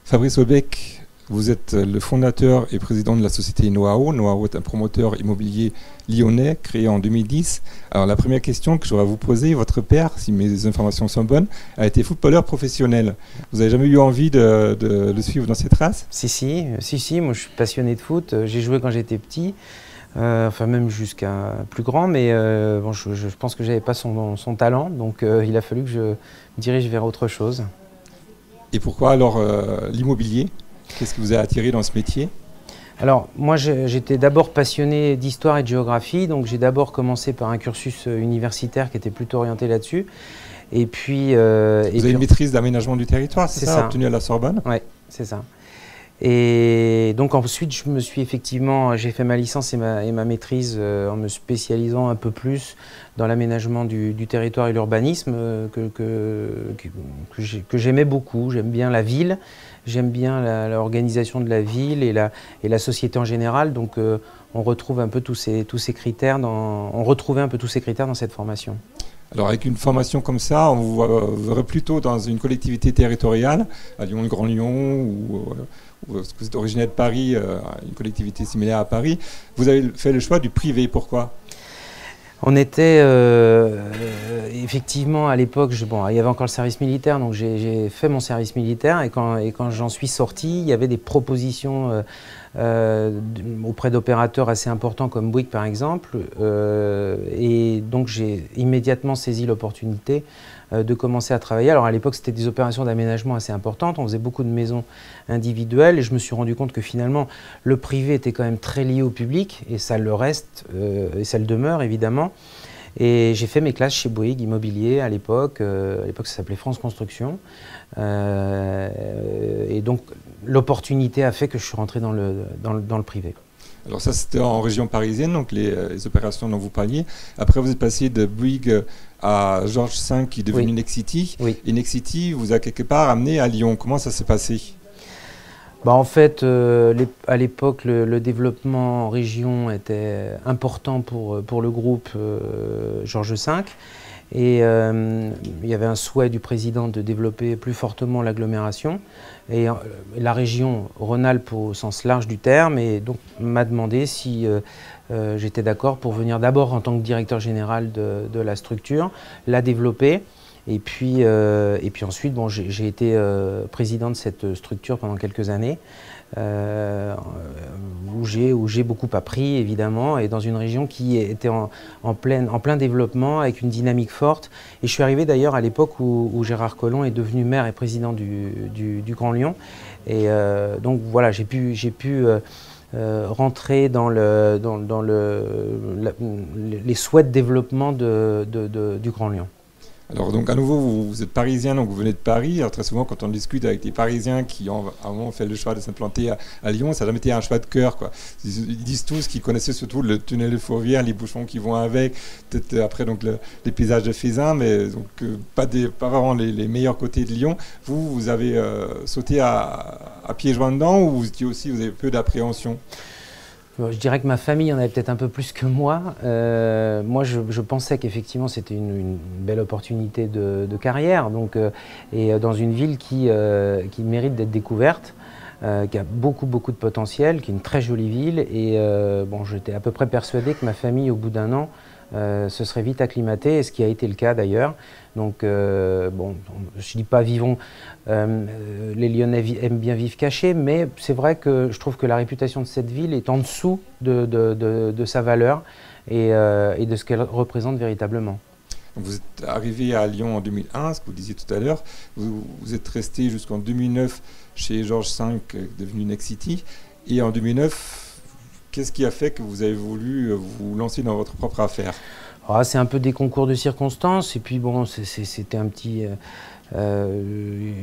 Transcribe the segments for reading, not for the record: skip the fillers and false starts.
Fabrice Aubec, vous êtes le fondateur et président de la société Noao. Noao est un promoteur immobilier lyonnais créé en 2010. Alors la première question que j'aurais à vous poser, votre père, si mes informations sont bonnes, a été footballeur professionnel. Vous n'avez jamais eu envie de le suivre dans ses traces? Si, moi je suis passionné de foot. J'ai joué quand j'étais petit, enfin même jusqu'à plus grand, mais bon, je pense que j'avais pas son talent, donc il a fallu que je me dirige vers autre chose. Et pourquoi alors l'immobilier? Qu'est-ce qui vous a attiré dans ce métier? Alors moi j'étais d'abord passionné d'histoire et de géographie, donc j'ai d'abord commencé par un cursus universitaire qui était plutôt orienté là-dessus. Et puis, vous avez une maîtrise d'aménagement du territoire, c'est ça, obtenue à la Sorbonne? Oui, c'est ça. Et donc ensuite, j'ai fait ma licence et ma maîtrise en me spécialisant un peu plus dans l'aménagement du territoire et l'urbanisme que j'aimais beaucoup. J'aime bien la ville, j'aime bien l'organisation de la ville et la société en général. Donc on retrouve un peu tous ces critères on retrouvait un peu tous ces critères dans cette formation. Alors avec une formation comme ça, on vous verrait plutôt dans une collectivité territoriale, à Lyon, le Grand Lyon, ou parce que vous êtes originaire de Paris, une collectivité similaire à Paris. Vous avez fait le choix du privé, pourquoi? On était effectivement à l'époque, il y avait encore le service militaire, donc j'ai fait mon service militaire et quand j'en suis sorti, il y avait des propositions auprès d'opérateurs assez importants comme Bouygues par exemple, et donc j'ai immédiatement saisi l'opportunité de commencer à travailler. Alors à l'époque c'était des opérations d'aménagement assez importantes, on faisait beaucoup de maisons individuelles et je me suis rendu compte que finalement le privé était quand même très lié au public et ça le reste et ça le demeure évidemment. Et j'ai fait mes classes chez Bouygues Immobilier à l'époque ça s'appelait France Construction. Et donc l'opportunité a fait que je suis rentré dans le privé. Alors ça c'était en région parisienne, donc les opérations dont vous parliez. Après vous êtes passé de Bouygues à Georges V qui est devenu Nexity. Oui. Et Nexity vous a quelque part amené à Lyon. Comment ça s'est passé? En fait, à l'époque, le développement en région était important pour le groupe Georges V. Et il y avait un souhait du président de développer plus fortement l'agglomération. Et la région Rhône-Alpes au sens large du terme et donc m'a demandé si j'étais d'accord pour venir d'abord en tant que directeur général de la structure, la développer. Et puis ensuite, j'ai été président de cette structure pendant quelques années, où j'ai beaucoup appris évidemment, et dans une région qui était en plein développement, avec une dynamique forte. Et je suis arrivé d'ailleurs à l'époque où Gérard Collomb est devenu maire et président du Grand Lyon. Et donc voilà, j'ai pu rentrer dans les souhaits de développement du Grand Lyon. Alors donc à nouveau vous êtes parisien, donc vous venez de Paris. Alors très souvent quand on discute avec des Parisiens qui ont fait le choix de s'implanter à Lyon, ça n'a jamais été un choix de cœur, quoi. Ils disent tous qu'ils connaissaient surtout le tunnel de Fourvière, les bouchons qui vont avec, peut-être après donc les paysages de Fézin, mais donc pas vraiment les meilleurs côtés de Lyon. Vous avez sauté à pieds joints dedans, ou vous avez peu d'appréhension? Je dirais que ma famille en avait peut-être un peu plus que moi. Moi, je pensais qu'effectivement, c'était une belle opportunité de carrière, et dans une ville qui mérite d'être découverte, qui a beaucoup de potentiel, qui est une très jolie ville. Et j'étais à peu près persuadé que ma famille, au bout d'un an, se serait vite acclimatée, et ce qui a été le cas d'ailleurs. Donc, je ne dis pas vivons, les Lyonnais aiment bien vivre cachés, mais c'est vrai que je trouve que la réputation de cette ville est en dessous de sa valeur et de ce qu'elle représente véritablement. Vous êtes arrivé à Lyon en 2001, ce que vous disiez tout à l'heure. Vous êtes resté jusqu'en 2009 chez Georges V, devenu Nexity. Et en 2009, qu'est-ce qui a fait que vous avez voulu vous lancer dans votre propre affaire? C'est un peu des concours de circonstances. Et puis bon, c'était un petit... une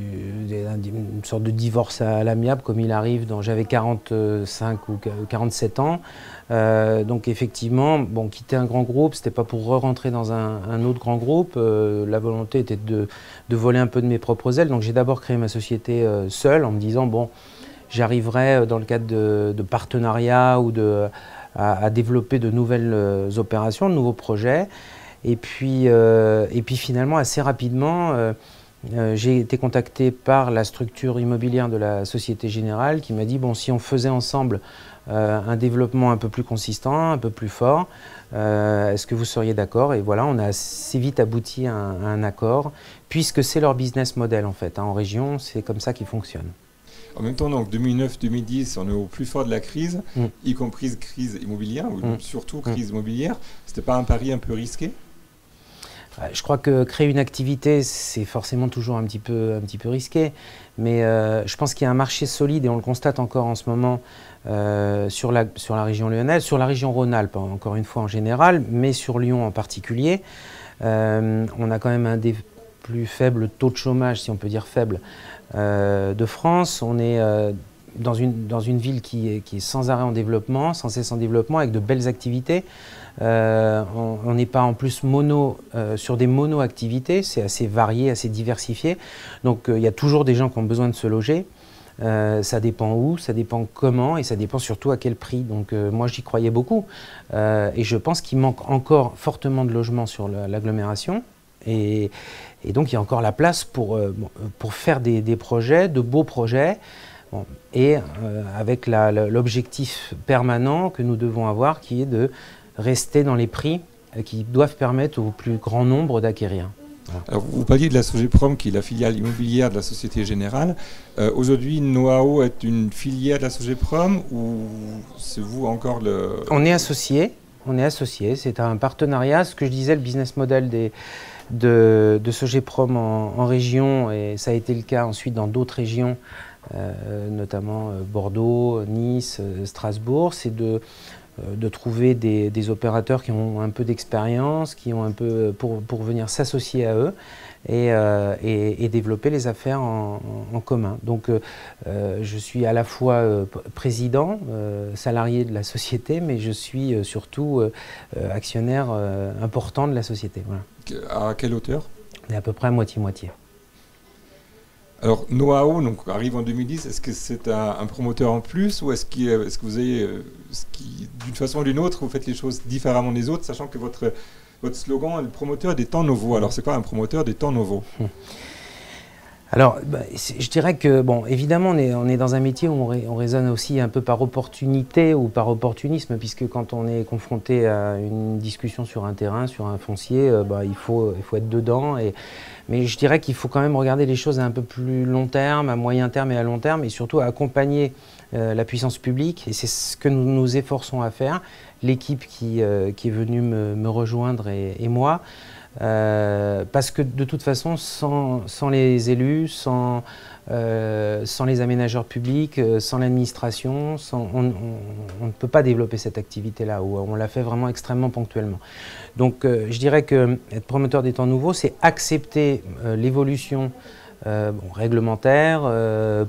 sorte de divorce à l'amiable, comme il arrive. J'avais 45 ou 47 ans. Donc effectivement, quitter un grand groupe, c'était pas pour re-rentrer dans un autre grand groupe. La volonté était de voler un peu de mes propres ailes. Donc j'ai d'abord créé ma société seule, en me disant, j'arriverai dans le cadre de partenariats ou à développer de nouvelles opérations, de nouveaux projets. Et puis finalement, assez rapidement, j'ai été contacté par la structure immobilière de la Société Générale qui m'a dit, bon, si on faisait ensemble un développement un peu plus consistant, un peu plus fort, est-ce que vous seriez d'accord? Et voilà, on a assez vite abouti à un accord, puisque c'est leur business model en fait. Hein, en région, c'est comme ça qu'ils fonctionnent. En même temps, donc 2009-2010, on est au plus fort de la crise, y compris crise immobilière, ou surtout crise immobilière. C'était pas un pari un peu risqué? Je crois que créer une activité, c'est forcément toujours un petit peu risqué, mais je pense qu'il y a un marché solide et on le constate encore en ce moment sur la région lyonnaise, sur la région Rhône-Alpes, encore une fois en général, mais sur Lyon en particulier. On a quand même un des plus faibles taux de chômage, si on peut dire faible, de France. On est dans une ville qui est sans arrêt en développement, sans cesse en développement, avec de belles activités. On n'est pas en plus sur des mono-activités, c'est assez varié, assez diversifié. Donc il y a toujours des gens qui ont besoin de se loger. Ça dépend où, ça dépend comment et ça dépend surtout à quel prix. Donc moi j'y croyais beaucoup et je pense qu'il manque encore fortement de logements sur l'agglomération. Et donc il y a encore la place pour faire des projets, de beaux projets. Bon, et avec l'objectif permanent que nous devons avoir qui est de rester dans les prix qui doivent permettre au plus grand nombre d'acquérir. Voilà. Alors, vous parliez de la Sogeprom qui est la filiale immobilière de la Société Générale. Aujourd'hui, Noao est une filière de la Sogeprom ou c'est vous encore le... On est associés, c'est un partenariat. Ce que je disais, le business model de Sogeprom en région, et ça a été le cas ensuite dans d'autres régions, notamment Bordeaux, Nice, Strasbourg, c'est de trouver des opérateurs qui ont un peu d'expérience, qui ont un peu pour venir s'associer à eux et développer les affaires en commun. Donc je suis à la fois président, salarié de la société, mais je suis surtout actionnaire important de la société. Voilà. À quelle hauteur? On est à peu près à moitié-moitié. Alors, Noao donc, arrive en 2010. Est-ce que c'est un promoteur en plus ou est-ce que vous avez, d'une façon ou d'une autre, vous faites les choses différemment des autres, sachant que votre slogan est le promoteur des temps nouveaux. Alors, c'est quoi un promoteur des temps nouveaux? Alors, je dirais que, bon, évidemment, on est dans un métier où on raisonne aussi un peu par opportunité ou par opportunisme, puisque quand on est confronté à une discussion sur un terrain, sur un foncier, il faut être dedans. Mais je dirais qu'il faut quand même regarder les choses à un peu plus long terme, à moyen terme et à long terme, et surtout à accompagner la puissance publique. Et c'est ce que nous nous efforçons à faire, l'équipe qui est venue me rejoindre et moi. Parce que de toute façon, sans les élus, sans les aménageurs publics, sans l'administration, on ne peut pas développer cette activité-là, où on la fait vraiment extrêmement ponctuellement. Donc je dirais que être promoteur des temps nouveaux, c'est accepter l'évolution réglementaire,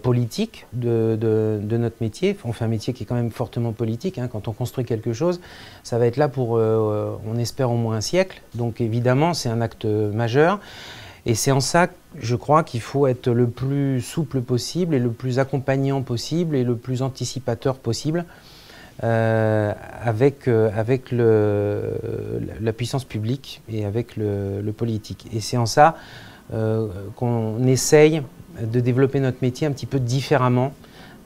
politique de notre métier. On fait un métier qui est quand même fortement politique. Hein. Quand on construit quelque chose, ça va être là pour, on espère, au moins un siècle. Donc évidemment, c'est un acte majeur. Et c'est en ça, je crois, qu'il faut être le plus souple possible et le plus accompagnant possible et le plus anticipateur possible avec la puissance publique et avec le politique. Et c'est en ça qu'on essaye de développer notre métier un petit peu différemment,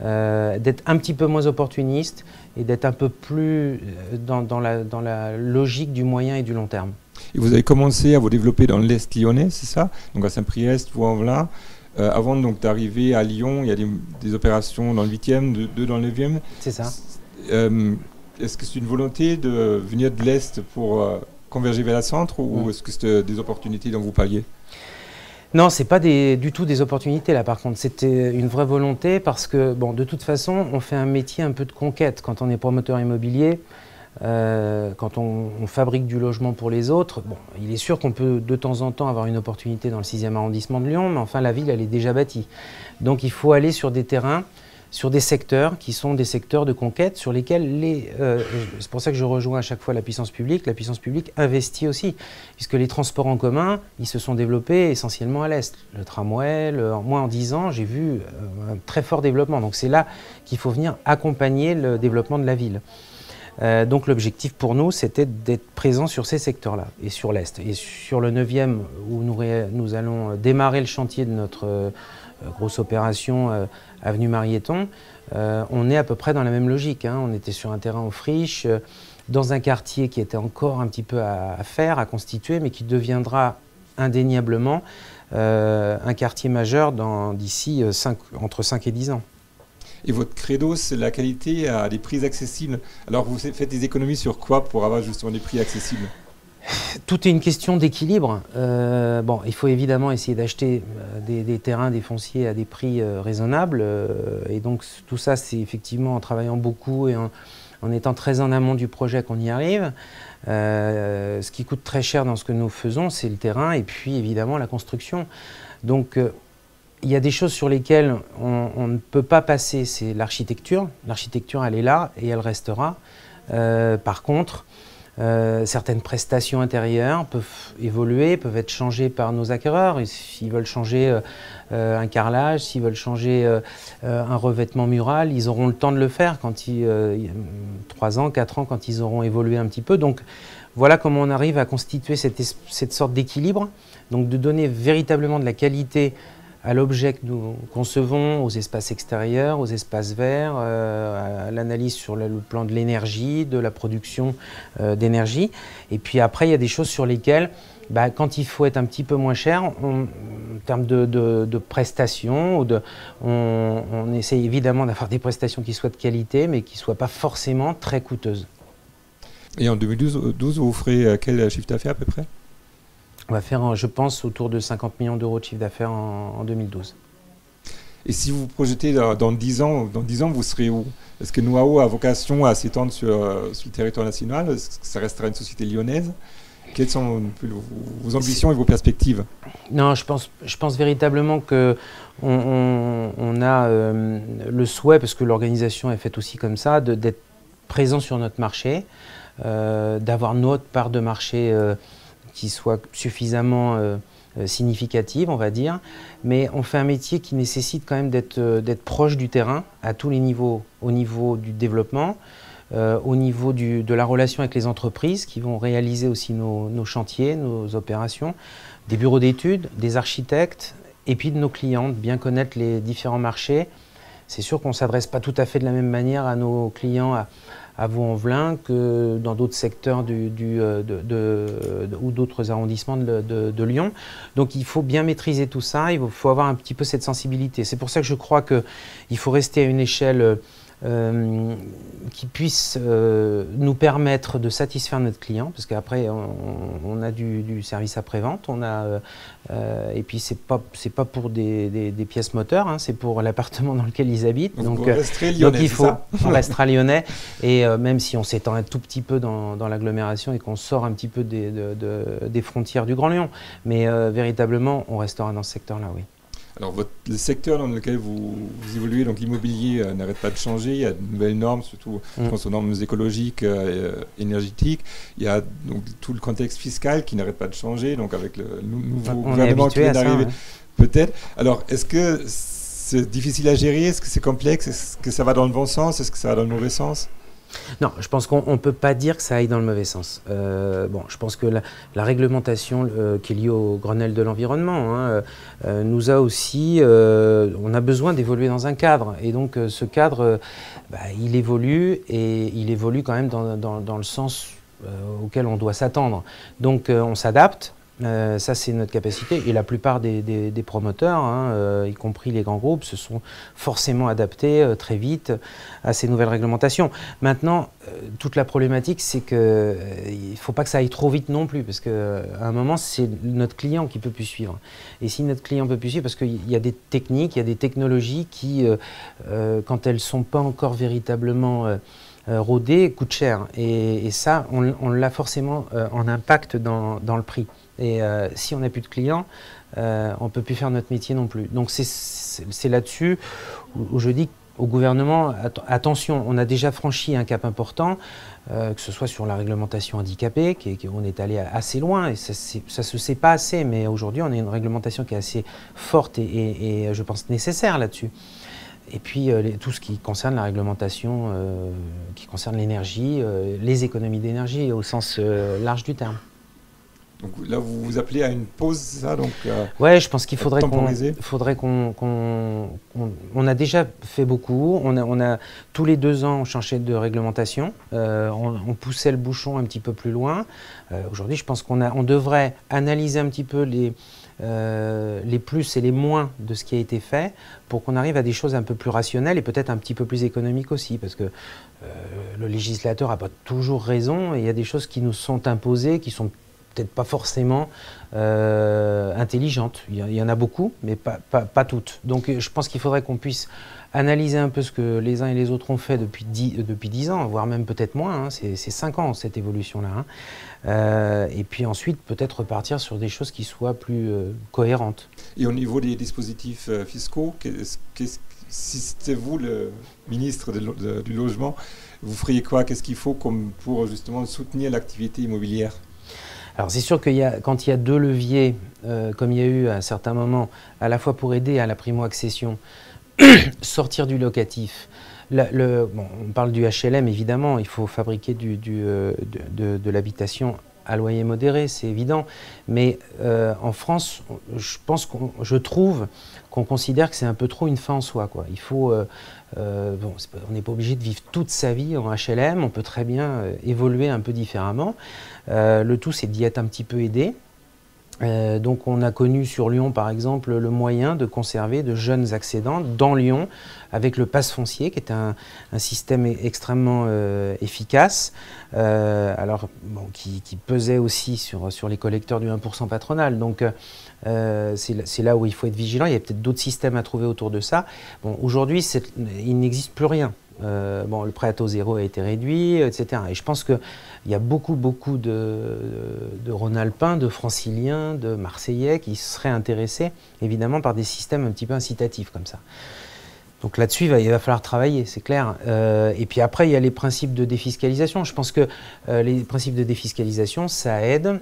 d'être un petit peu moins opportuniste et d'être un peu plus dans la logique du moyen et du long terme. Et vous avez commencé à vous développer dans l'Est lyonnais, c'est ça? Donc à Saint-Priest, Vaux-en-Velin. Avant d'arriver à Lyon, il y a des opérations dans le 8e, 2 dans le 9e. C'est ça. Est-ce que c'est une volonté de venir de l'Est pour converger vers le centre ou est-ce que c'est des opportunités dont vous parliez? Non, ce n'est pas du tout des opportunités là par contre, c'était une vraie volonté parce que bon, de toute façon on fait un métier un peu de conquête quand on est promoteur immobilier, quand on fabrique du logement pour les autres. Bon, il est sûr qu'on peut de temps en temps avoir une opportunité dans le 6e arrondissement de Lyon, mais enfin la ville elle est déjà bâtie. Donc il faut aller sur des terrains, sur des secteurs qui sont des secteurs de conquête sur lesquels c'est pour ça que je rejoins à chaque fois la puissance publique investit aussi, puisque les transports en commun, ils se sont développés essentiellement à l'Est. Le tramway, moi en 10 ans, j'ai vu un très fort développement, donc c'est là qu'il faut venir accompagner le développement de la ville. Donc l'objectif pour nous, c'était d'être présent sur ces secteurs-là et sur l'Est. Et sur le 9e, où nous allons démarrer le chantier de notre grosse opération Avenue Marieton, on est à peu près dans la même logique, hein. On était sur un terrain en friche, dans un quartier qui était encore un petit peu à faire, à constituer, mais qui deviendra indéniablement un quartier majeur d'ici entre 5 et 10 ans. Et votre credo, c'est la qualité à des prix accessibles. Alors, vous faites des économies sur quoi pour avoir justement des prix accessibles? Tout est une question d'équilibre. Bon, il faut évidemment essayer d'acheter des terrains, des fonciers à des prix raisonnables. Et donc, tout ça, c'est effectivement en travaillant beaucoup et en étant très en amont du projet qu'on y arrive. Ce qui coûte très cher dans ce que nous faisons, c'est le terrain et puis évidemment la construction. Donc, il y a des choses sur lesquelles on ne peut pas passer, c'est l'architecture. L'architecture, elle est là et elle restera. Par contre, certaines prestations intérieures peuvent évoluer, peuvent être changées par nos acquéreurs. S'ils veulent changer un carrelage, s'ils veulent changer un revêtement mural, ils auront le temps de le faire quand 3 ans, 4 ans, quand ils auront évolué un petit peu. Donc voilà comment on arrive à constituer cette sorte d'équilibre, donc de donner véritablement de la qualité à l'objet que nous concevons, aux espaces extérieurs, aux espaces verts, à l'analyse sur le plan de l'énergie, de la production d'énergie. Et puis après, il y a des choses sur lesquelles, quand il faut être un petit peu moins cher, en termes de prestations, on essaie évidemment d'avoir des prestations qui soient de qualité, mais qui ne soient pas forcément très coûteuses. Et en 2012, vous ferez quel chiffre d'affaires à peu près? On va faire, je pense, autour de 50 millions d'euros de chiffre d'affaires en 2012. Et si vous vous projetez dans 10 ans, vous serez où? Est-ce que Noao a vocation à s'étendre sur le territoire national? Est-ce que ça restera une société lyonnaise? Quelles sont vos ambitions et vos perspectives? Non, je pense véritablement qu'on a le souhait, parce que l'organisation est faite aussi comme ça, d'être présent sur notre marché, d'avoir notre part de marché qui soit suffisamment significative, on va dire. Mais on fait un métier qui nécessite quand même d'être proche du terrain, à tous les niveaux, au niveau du développement, au niveau de la relation avec les entreprises qui vont réaliser aussi nos chantiers, nos opérations, des bureaux d'études, des architectes, et puis de nos clients, de bien connaître les différents marchés. C'est sûr qu'on ne s'adresse pas tout à fait de la même manière à nos clients à Vaux-en-Velin que dans d'autres secteurs ou d'autres arrondissements de Lyon. Donc il faut bien maîtriser tout ça, il faut avoir un petit peu cette sensibilité. C'est pour ça que je crois qu'il faut rester à une échelle qui puisse nous permettre de satisfaire notre client, parce qu'après on a du service après-vente, et puis c'est pas pour des pièces moteurs, hein, c'est pour l'appartement dans lequel ils habitent. Donc on restera lyonnais, et même si on s'étend un tout petit peu dans l'agglomération et qu'on sort un petit peu des frontières du Grand Lyon, mais véritablement on restera dans ce secteur-là, oui. Alors, le secteur dans lequel vous évoluez, donc l'immobilier, n'arrête pas de changer. Il y a de nouvelles normes, surtout je pense aux normes écologiques, énergétiques. Il y a donc tout le contexte fiscal qui n'arrête pas de changer, donc avec le nouveau gouvernement qui vient d'arriver, peut-être. Alors, est-ce que c'est difficile à gérer? Est-ce que c'est complexe? Est-ce que ça va dans le bon sens? Est-ce que ça va dans le mauvais sens? Non, je pense qu'on ne peut pas dire que ça aille dans le mauvais sens. Je pense que la réglementation qui est liée au Grenelle de l'environnement nous a aussi... on a besoin d'évoluer dans un cadre. Et donc ce cadre, il évolue, et il évolue quand même dans le sens auquel on doit s'attendre. Donc on s'adapte. Ça, c'est notre capacité, et la plupart des promoteurs, y compris les grands groupes, se sont forcément adaptés très vite à ces nouvelles réglementations. Maintenant, toute la problématique, c'est qu'il ne faut pas que ça aille trop vite non plus, parce qu'à un moment, c'est notre client qui ne peut plus suivre. Et si notre client ne peut plus suivre, parce qu'il y a des techniques, il y a des technologies qui, quand elles ne sont pas encore véritablement rodées, coûtent cher. Et ça, on l'a forcément en impact dans le prix. Et si on n'a plus de clients, on ne peut plus faire notre métier non plus. Donc c'est là-dessus où je dis au gouvernement, attention, on a déjà franchi un cap important, que ce soit sur la réglementation handicapée, on est allé assez loin, et ça ne se sait pas assez, mais aujourd'hui on a une réglementation qui est assez forte et je pense nécessaire là-dessus. Et puis tout ce qui concerne la réglementation, qui concerne l'énergie, les économies d'énergie au sens large du terme. Donc là, vous vous appelez à une pause, ça donc, ouais, je pense qu'il faudrait on a déjà fait beaucoup. On a tous les 2 ans, on changeait de réglementation. On poussait le bouchon un petit peu plus loin. Aujourd'hui, je pense on devrait analyser un petit peu les plus et les moins de ce qui a été fait pour qu'on arrive à des choses un peu plus rationnelles et peut-être un petit peu plus économiques aussi, parce que le législateur n'a pas toujours raison et il y a des choses qui nous sont imposées qui sont peut-être pas forcément intelligentes. Il y en a beaucoup, mais pas toutes. Donc je pense qu'il faudrait qu'on puisse analyser un peu ce que les uns et les autres ont fait depuis 10 ans, voire même peut-être moins, hein. C'est 5 ans cette évolution-là. Hein. Et puis ensuite peut-être repartir sur des choses qui soient plus cohérentes. Et au niveau des dispositifs fiscaux, si c'était vous le ministre du logement, vous feriez quoi? Qu'est-ce qu'il faut pour justement soutenir l'activité immobilière? Alors c'est sûr que quand il y a 2 leviers, comme il y a eu à un certain moment, à la fois pour aider à la primo-accession, sortir du locatif, on parle du HLM évidemment, il faut fabriquer de l'habitation à loyer modéré, c'est évident, mais en France, je trouve qu'on considère que c'est un peu trop une fin en soi, quoi. Il faut, on n'est pas obligé de vivre toute sa vie en HLM, on peut très bien évoluer un peu différemment. Le tout, c'est d'y être un petit peu aidé. Donc on a connu sur Lyon par exemple le moyen de conserver de jeunes accédants dans Lyon avec le pass foncier qui est un système extrêmement efficace, qui pesait aussi sur les collecteurs du 1% patronal. Donc c'est là où il faut être vigilant. Il y a peut-être d'autres systèmes à trouver autour de ça. Bon, aujourd'hui, il n'existe plus rien. Le prêt à taux zéro a été réduit, etc. Et je pense qu'il y a beaucoup de Rhône-Alpins, de Franciliens, de Marseillais qui seraient intéressés, évidemment, par des systèmes un petit peu incitatifs comme ça. Donc là-dessus, il va falloir travailler, c'est clair. Et puis après, il y a les principes de défiscalisation. Je pense que les principes de défiscalisation, ça aide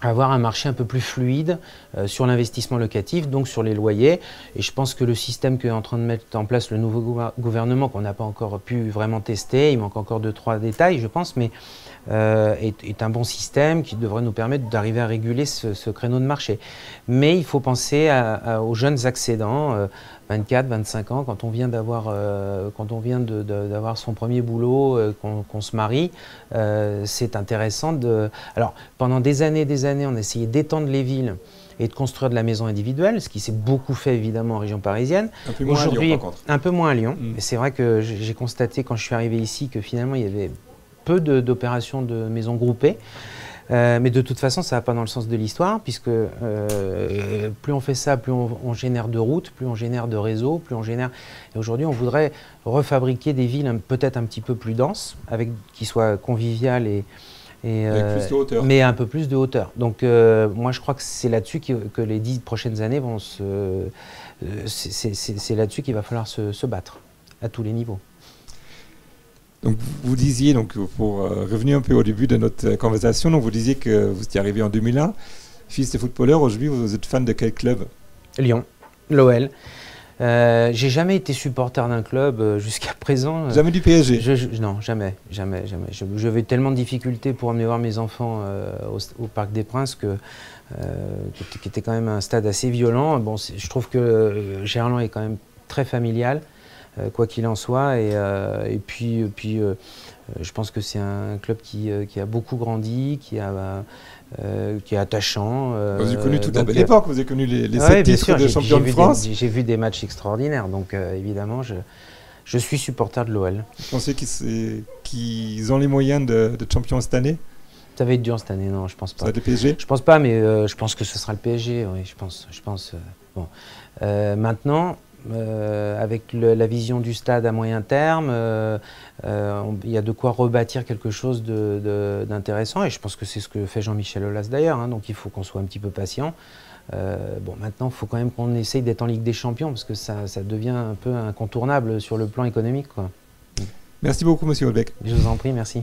à avoir un marché un peu plus fluide sur l'investissement locatif, donc sur les loyers. Et je pense que le système qu'est en train de mettre en place le nouveau gouvernement, qu'on n'a pas encore pu vraiment tester, il manque encore 2-3 détails, je pense, mais est un bon système qui devrait nous permettre d'arriver à réguler ce créneau de marché. Mais il faut penser aux jeunes accédants, 24, 25 ans, quand on vient d'avoir son premier boulot, qu'on se marie, c'est intéressant Alors, pendant des années, on a essayé d'étendre les villes et de construire de la maison individuelle, ce qui s'est beaucoup fait évidemment en région parisienne. Un peu moins à Lyon, par contre. Un peu moins à Lyon. Et c'est vrai que j'ai constaté quand je suis arrivé ici que finalement il y avait peu d'opérations de maisons groupées. Mais de toute façon, ça ne va pas dans le sens de l'histoire, puisque plus on fait ça, plus on génère de routes, plus on génère de réseaux, plus on génère... Et aujourd'hui, on voudrait refabriquer des villes peut-être un petit peu plus denses, qui soient conviviales avec plus de hauteur. Mais un peu plus de hauteur. Donc moi, je crois que c'est là-dessus que les 10 prochaines années vont c'est là-dessus qu'il va falloir se battre, à tous les niveaux. Donc vous disiez, pour revenir un peu au début de notre conversation, donc vous disiez que vous étiez arrivé en 2001, fils de footballeur. Aujourd'hui, vous êtes fan de quel club? Lyon, l'OL. J'ai jamais été supporter d'un club jusqu'à présent. Jamais du PSG? Non, jamais. J'avais tellement de difficultés pour amener voir mes enfants au Parc des Princes qui était quand même un stade assez violent. Bon, je trouve que Gerland est quand même très familial, quoi qu'il en soit. Et puis je pense que c'est un club qui a beaucoup grandi, qui est attachant. Vous avez connu toute la belle époque, vous avez connu les 7 titres de champion de France. J'ai vu des matchs extraordinaires, donc évidemment, je suis supporter de l'OL. Vous pensez qu'ils ont les moyens de champion cette année? Ça va être dur cette année, non, je pense pas. Ça va être le PSG? Je pense pas, mais je pense que ce sera le PSG, oui, je pense. Bon. Maintenant, avec la vision du stade à moyen terme, il y a de quoi rebâtir quelque chose d'intéressant, et je pense que c'est ce que fait Jean-Michel Aulas d'ailleurs, hein, donc il faut qu'on soit un petit peu patient. Maintenant, il faut quand même qu'on essaye d'être en Ligue des Champions, parce que ça devient un peu incontournable sur le plan économique, quoi. Merci beaucoup, monsieur Holbeck. Je vous en prie, merci.